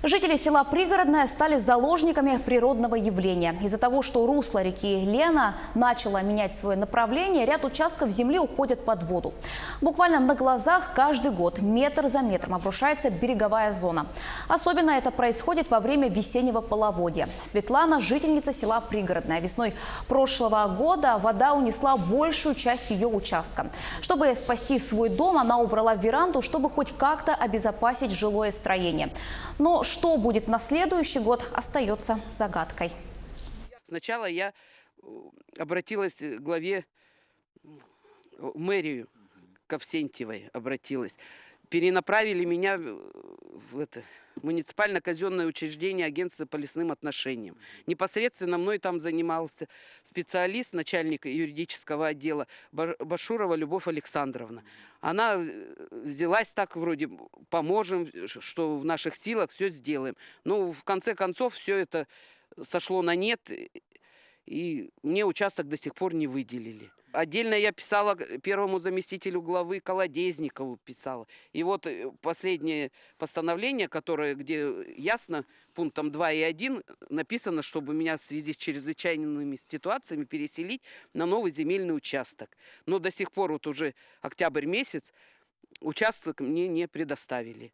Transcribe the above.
Жители села Пригородное стали заложниками природного явления. Из-за того, что русло реки Лена начало менять свое направление, ряд участков земли уходят под воду. Буквально на глазах каждый год метр за метром обрушается береговая зона. Особенно это происходит во время весеннего половодья. Светлана – жительница села Пригородное. Весной прошлого года вода унесла большую часть ее участка. Чтобы спасти свой дом, она убрала веранду, чтобы хоть как-то обезопасить жилое строение. Но что будет на следующий год, остается загадкой. Сначала я обратилась к главе в мэрию, к Авсентьевой обратилась. Перенаправили меня в муниципально-казенное учреждение агентства по лесным отношениям. Непосредственно мной там занимался специалист, начальник юридического отдела Башурова Любовь Александровна. Она взялась так, вроде поможем, что в наших силах все сделаем. Но в конце концов все это сошло на нет, и мне участок до сих пор не выделили. Отдельно я писала первому заместителю главы Колодезникову писала. И вот последнее постановление, где ясно пунктом 2 и 1 написано, чтобы меня в связи с чрезвычайными ситуациями переселить на новый земельный участок. Но до сих пор, вот уже октябрь месяц, участок мне не предоставили.